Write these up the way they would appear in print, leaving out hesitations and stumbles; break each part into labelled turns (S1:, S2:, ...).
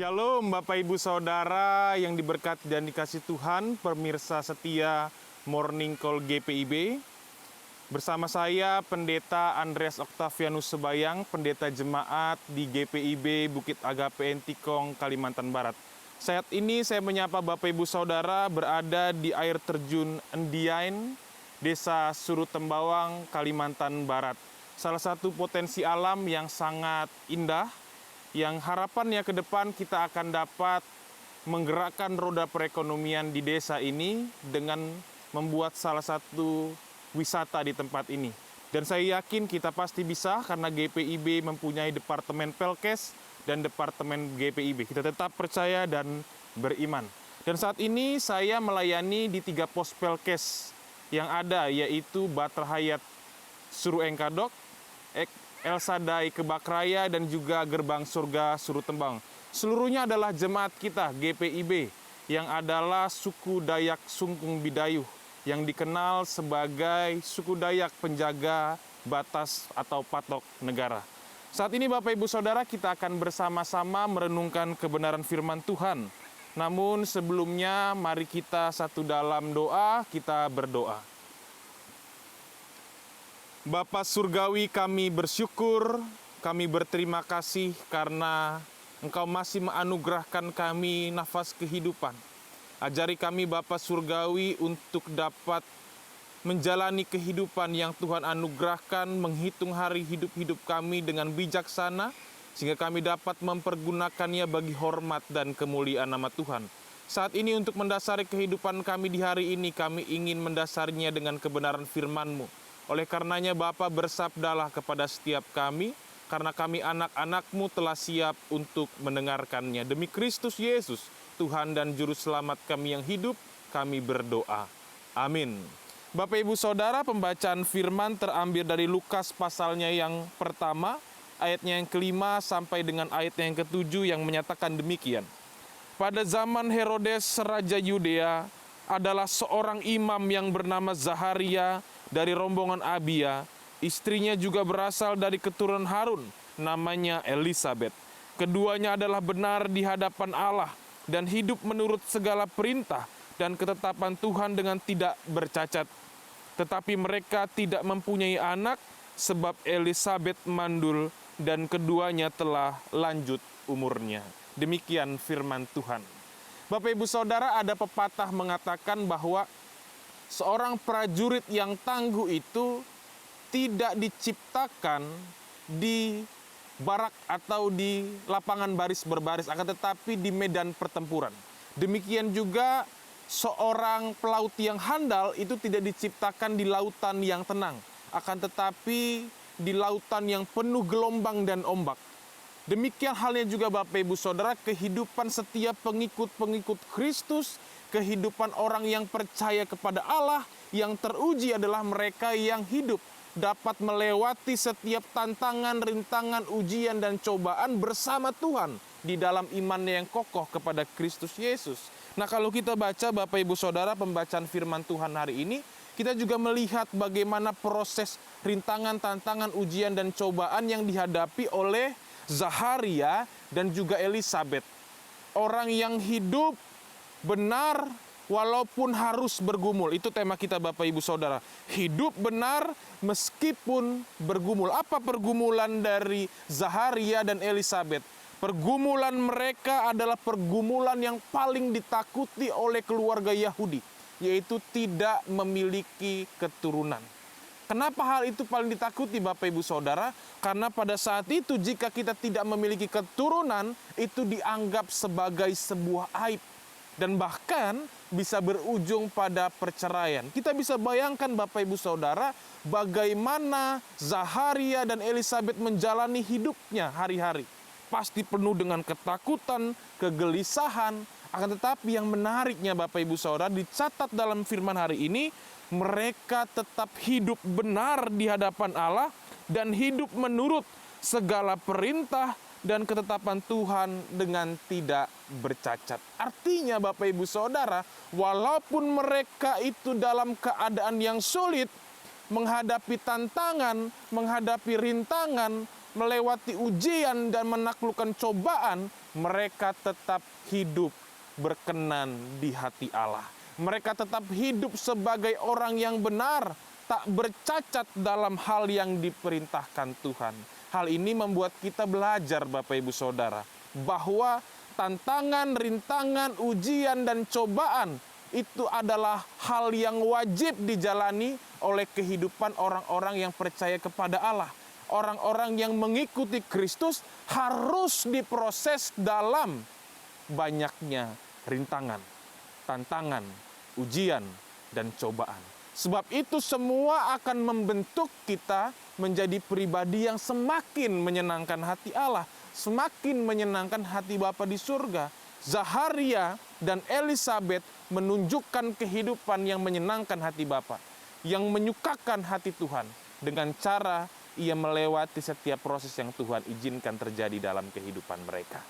S1: Shalom Bapak Ibu Saudara yang diberkati dan dikasih Tuhan, pemirsa setia Morning Call GPIB. Bersama saya Pendeta Andreas Octavianus Sebayang, Pendeta Jemaat di GPIB Bukit Agape Entikong, Kalimantan Barat. Saat ini saya menyapa Bapak Ibu Saudara berada di air terjun Endiain, Desa Surutembawang, Kalimantan Barat. Salah satu potensi alam yang sangat indah, yang harapannya ke depan kita akan dapat menggerakkan roda perekonomian di desa ini dengan membuat salah satu wisata di tempat ini. Dan saya yakin kita pasti bisa karena GPIB mempunyai Departemen Pelkes dan Departemen GPIB. Kita tetap percaya dan beriman. Dan saat ini saya melayani di 3 pos Pelkes yang ada, yaitu Baterhayat Suruengkadok, El Sadai Kebakraya, dan juga Gerbang Surga Surutembang. Seluruhnya adalah jemaat kita GPIB yang adalah suku Dayak Sungkung Bidayuh yang dikenal sebagai suku Dayak penjaga batas atau patok negara. Saat ini Bapak Ibu Saudara kita akan bersama-sama merenungkan kebenaran firman Tuhan. Namun sebelumnya mari kita satu dalam doa, kita berdoa. Bapa Surgawi, kami bersyukur, kami berterima kasih karena Engkau masih menganugerahkan kami nafas kehidupan. Ajari kami Bapa Surgawi untuk dapat menjalani kehidupan yang Tuhan anugerahkan, menghitung hari hidup-hidup kami dengan bijaksana, sehingga kami dapat mempergunakannya bagi hormat dan kemuliaan nama Tuhan. Saat ini untuk mendasari kehidupan kami di hari ini, kami ingin mendasarinya dengan kebenaran firman-Mu. Oleh karenanya Bapa, bersabdalah kepada setiap kami, karena kami anak-anak-Mu telah siap untuk mendengarkannya. Demi Kristus Yesus, Tuhan dan Juru Selamat kami yang hidup, kami berdoa. Amin. Bapak Ibu Saudara, pembacaan firman terambil dari Lukas pasalnya yang pertama, ayatnya yang ke-5 sampai dengan ayatnya yang ke-7 yang menyatakan demikian. Pada zaman Herodes, Raja Yudea, adalah seorang imam yang bernama Zaharia dari rombongan Abia. Istrinya juga berasal dari keturunan Harun, namanya Elisabet. Keduanya adalah benar di hadapan Allah dan hidup menurut segala perintah dan ketetapan Tuhan dengan tidak bercacat. Tetapi mereka tidak mempunyai anak sebab Elisabet mandul dan keduanya telah lanjut umurnya. Demikian firman Tuhan. Bapak Ibu Saudara, ada pepatah mengatakan bahwa seorang prajurit yang tangguh itu tidak diciptakan di barak atau di lapangan baris berbaris, akan tetapi di medan pertempuran. Demikian juga seorang pelaut yang handal itu tidak diciptakan di lautan yang tenang, akan tetapi di lautan yang penuh gelombang dan ombak. Demikian halnya juga Bapak Ibu Saudara, kehidupan setiap pengikut-pengikut Kristus, kehidupan orang yang percaya kepada Allah, yang teruji adalah mereka yang hidup dapat melewati setiap tantangan, rintangan, ujian, dan cobaan bersama Tuhan di dalam imannya yang kokoh kepada Kristus Yesus. Nah, kalau kita baca Bapak Ibu Saudara pembacaan firman Tuhan hari ini, kita juga melihat bagaimana proses rintangan, tantangan, ujian, dan cobaan yang dihadapi oleh Zaharia dan juga Elisabet. Orang yang hidup benar walaupun harus bergumul. Itu tema kita Bapak Ibu Saudara. Hidup benar meskipun bergumul. Apa pergumulan dari Zaharia dan Elisabet? Pergumulan mereka adalah pergumulan yang paling ditakuti oleh keluarga Yahudi, yaitu tidak memiliki keturunan. Kenapa hal itu paling ditakuti Bapak Ibu Saudara? Karena pada saat itu jika kita tidak memiliki keturunan, itu dianggap sebagai sebuah aib. Dan bahkan bisa berujung pada perceraian. Kita bisa bayangkan Bapak Ibu Saudara, bagaimana Zaharia dan Elisabet menjalani hidupnya hari-hari. Pasti penuh dengan ketakutan, kegelisahan. Akan tetapi yang menariknya Bapak Ibu Saudara, dicatat dalam firman hari ini, mereka tetap hidup benar di hadapan Allah dan hidup menurut segala perintah dan ketetapan Tuhan dengan tidak bercacat. Artinya Bapak Ibu Saudara, walaupun mereka itu dalam keadaan yang sulit, menghadapi tantangan, menghadapi rintangan, melewati ujian dan menaklukkan cobaan, mereka tetap hidup berkenan di hati Allah. Mereka tetap hidup sebagai orang yang benar, tak bercacat dalam hal yang diperintahkan Tuhan. Hal ini membuat kita belajar, Bapak Ibu Saudara, bahwa tantangan, rintangan, ujian, dan cobaan itu adalah hal yang wajib dijalani oleh kehidupan orang-orang yang percaya kepada Allah. Orang-orang yang mengikuti Kristus harus diproses dalam banyaknya rintangan, tantangan, ujian, dan cobaan. Sebab itu semua akan membentuk kita menjadi pribadi yang semakin menyenangkan hati Allah, semakin menyenangkan hati Bapa di surga. Zaharia dan Elisabet menunjukkan kehidupan yang menyenangkan hati Bapa, yang menyukakan hati Tuhan dengan cara ia melewati setiap proses yang Tuhan izinkan terjadi dalam kehidupan mereka.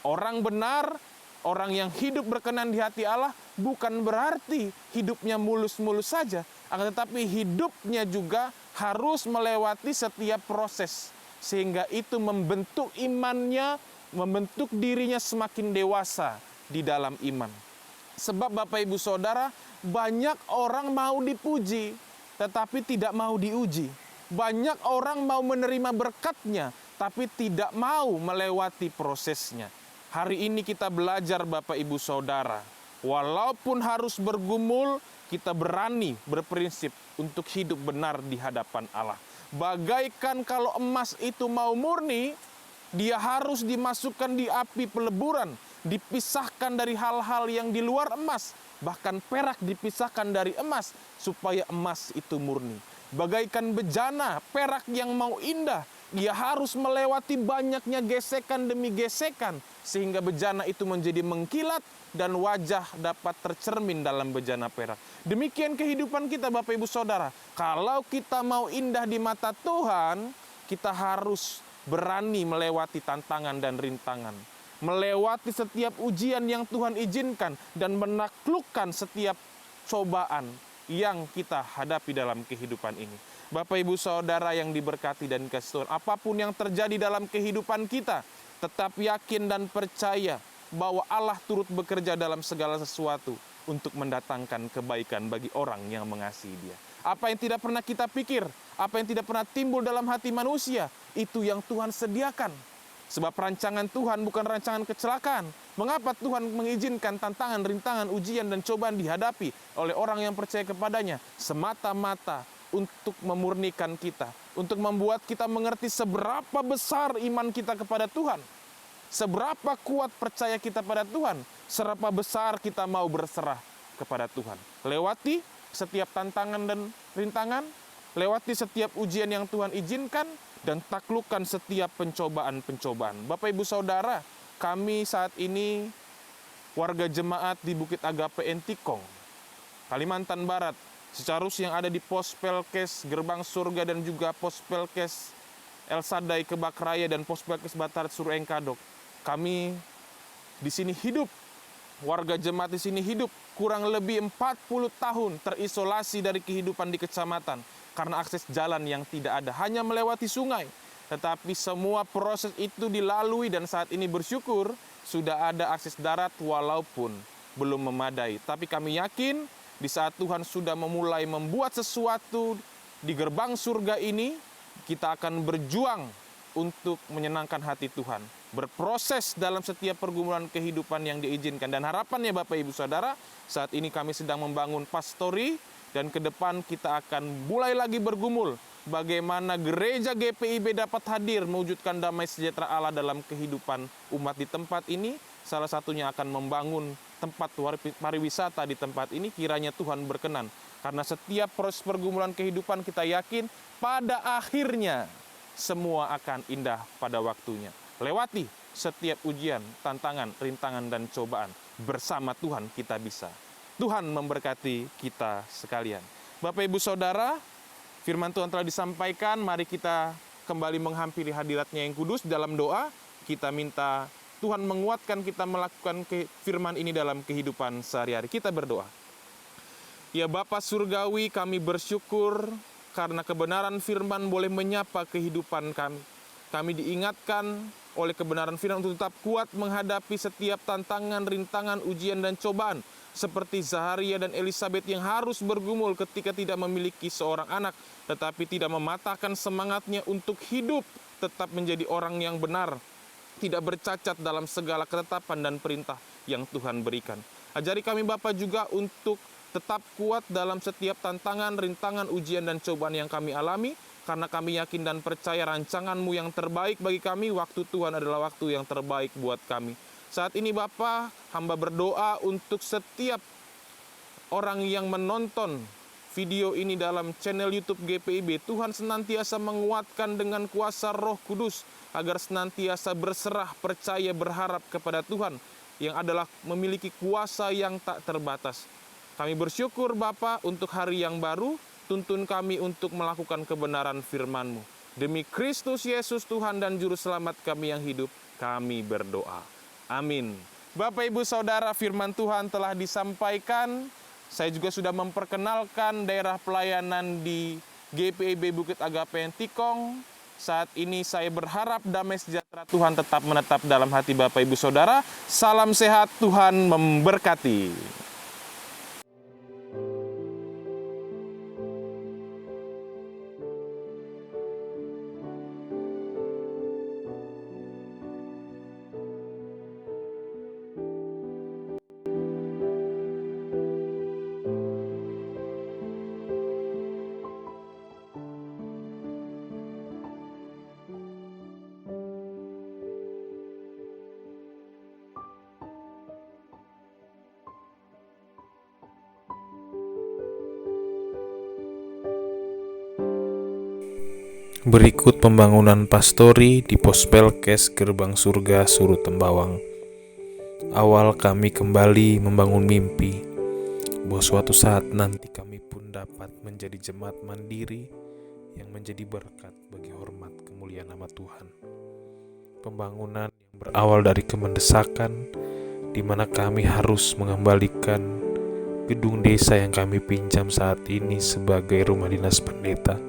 S1: Orang benar, orang yang hidup berkenan di hati Allah bukan berarti hidupnya mulus-mulus saja, akan tetapi hidupnya juga harus melewati setiap proses, sehingga itu membentuk imannya, membentuk dirinya semakin dewasa di dalam iman. Sebab Bapak Ibu Saudara, banyak orang mau dipuji, tetapi tidak mau diuji. Banyak orang mau menerima berkatnya, tapi tidak mau melewati prosesnya. Hari ini kita belajar Bapak Ibu Saudara, walaupun harus bergumul, kita berani berprinsip untuk hidup benar di hadapan Allah. Bagaikan kalau emas itu mau murni, dia harus dimasukkan di api peleburan, dipisahkan dari hal-hal yang di luar emas. Bahkan perak dipisahkan dari emas supaya emas itu murni. Bagaikan bejana, perak yang mau indah, dia harus melewati banyaknya gesekan demi gesekan, sehingga bejana itu menjadi mengkilat dan wajah dapat tercermin dalam bejana perak. Demikian kehidupan kita Bapak Ibu Saudara. Kalau kita mau indah di mata Tuhan, kita harus berani melewati tantangan dan rintangan, melewati setiap ujian yang Tuhan izinkan, dan menaklukkan setiap cobaan yang kita hadapi dalam kehidupan ini. Bapak Ibu Saudara yang diberkati dan dikasihi Tuhan, apapun yang terjadi dalam kehidupan kita, tetap yakin dan percaya bahwa Allah turut bekerja dalam segala sesuatu untuk mendatangkan kebaikan bagi orang yang mengasihi Dia. Apa yang tidak pernah kita pikir, apa yang tidak pernah timbul dalam hati manusia, itu yang Tuhan sediakan. Sebab rancangan Tuhan bukan rancangan kecelakaan. Mengapa Tuhan mengizinkan tantangan, rintangan, ujian, dan cobaan dihadapi oleh orang yang percaya kepadanya? Semata-mata untuk memurnikan kita, untuk membuat kita mengerti seberapa besar iman kita kepada Tuhan, seberapa kuat percaya kita pada Tuhan, seberapa besar kita mau berserah kepada Tuhan. Lewati setiap tantangan dan rintangan, lewati setiap ujian yang Tuhan izinkan, dan taklukkan setiap pencobaan-pencobaan. Bapak Ibu Saudara, kami saat ini warga jemaat di Bukit Agape Entikong, Kalimantan Barat, Secarus yang ada di Pospelkes Gerbang Surga dan juga Pospelkes El Sadai Kebak Raya dan Pospelkes Batarat Suru Engkadok. Kami di sini hidup, warga jemaat di sini hidup kurang lebih 40 tahun terisolasi dari kehidupan di kecamatan karena akses jalan yang tidak ada, hanya melewati sungai. Tetapi semua proses itu dilalui dan saat ini bersyukur sudah ada akses darat walaupun belum memadai. Tapi kami yakin di saat Tuhan sudah memulai membuat sesuatu di gerbang surga ini, kita akan berjuang untuk menyenangkan hati Tuhan, berproses dalam setiap pergumulan kehidupan yang diizinkan. Dan harapannya Bapak Ibu Saudara, saat ini kami sedang membangun pastori, dan ke depan kita akan mulai lagi bergumul bagaimana gereja GPIB dapat hadir mewujudkan damai sejahtera Allah dalam kehidupan umat di tempat ini. Salah satunya akan membangun tempat pariwisata di tempat ini, kiranya Tuhan berkenan. Karena setiap proses pergumulan kehidupan kita yakin pada akhirnya semua akan indah pada waktunya. Lewati setiap ujian, tantangan, rintangan, dan cobaan. Bersama Tuhan kita bisa. Tuhan memberkati kita sekalian. Bapak Ibu Saudara, firman Tuhan telah disampaikan, mari kita kembali menghampiri hadirat-Nya yang kudus dalam doa. Kita minta Tuhan menguatkan kita melakukan firman ini dalam kehidupan sehari-hari. Kita berdoa. Ya Bapa Surgawi, kami bersyukur karena kebenaran firman boleh menyapa kehidupan kami. kami diingatkan oleh kebenaran firman untuk tetap kuat menghadapi setiap tantangan, rintangan, ujian, dan cobaan. Seperti Zaharia dan Elisabeth yang harus bergumul ketika tidak memiliki seorang anak, tetapi tidak mematahkan semangatnya untuk hidup, tetap menjadi orang yang benar, tidak bercacat dalam segala ketetapan dan perintah yang Tuhan berikan. Ajari kami Bapa juga untuk tetap kuat dalam setiap tantangan, rintangan, ujian, dan cobaan yang kami alami, karena kami yakin dan percaya rancangan-Mu yang terbaik bagi kami. Waktu Tuhan adalah waktu yang terbaik buat kami. Saat ini Bapa, hamba berdoa untuk setiap orang yang menonton video ini dalam channel YouTube GPIB. Tuhan senantiasa menguatkan dengan kuasa Roh Kudus, agar senantiasa berserah, percaya, berharap kepada Tuhan yang adalah memiliki kuasa yang tak terbatas. Kami bersyukur Bapa untuk hari yang baru, tuntun kami untuk melakukan kebenaran firman-Mu. Demi Kristus Yesus Tuhan dan Juru Selamat kami yang hidup, kami berdoa. Amin. Bapak, Ibu, Saudara, firman Tuhan telah disampaikan. Saya juga sudah memperkenalkan daerah pelayanan di GPIB Bukit Agape Tikong. Saat ini saya berharap damai sejahtera Tuhan tetap menetap dalam hati Bapak, Ibu, Saudara. Salam sehat, Tuhan memberkati.
S2: Berikut pembangunan pastori di Pospelkes Gerbang Surga Surut Tembawang. Awal kami kembali membangun mimpi bahwa suatu saat nanti kami pun dapat menjadi jemaat mandiri yang menjadi berkat bagi hormat kemuliaan nama Tuhan. Pembangunan yang berawal dari kemendesakan, di mana kami harus mengembalikan gedung desa yang kami pinjam saat ini sebagai rumah dinas pendeta,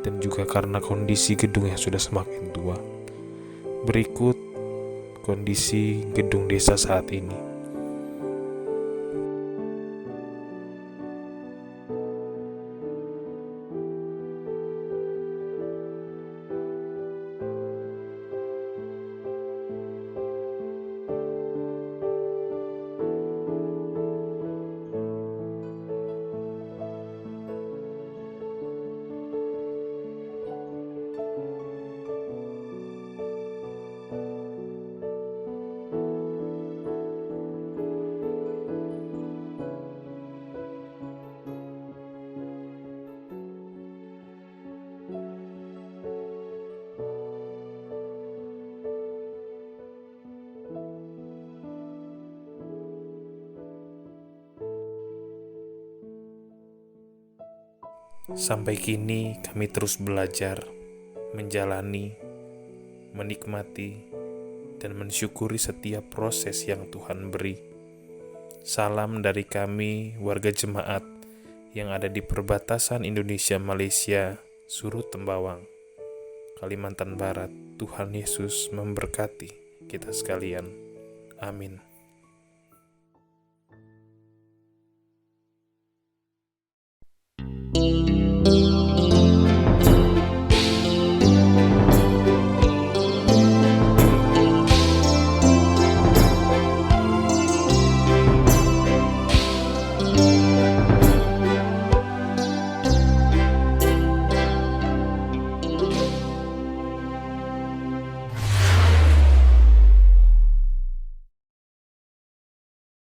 S2: dan juga karena kondisi gedung yang sudah semakin tua. Berikut kondisi gedung desa saat ini. Sampai kini kami terus belajar, menjalani, menikmati, dan mensyukuri setiap proses yang Tuhan beri. Salam dari kami, warga jemaat yang ada di perbatasan Indonesia-Malaysia, Surut Tembawang, Kalimantan Barat. Tuhan Yesus memberkati kita sekalian. Amin.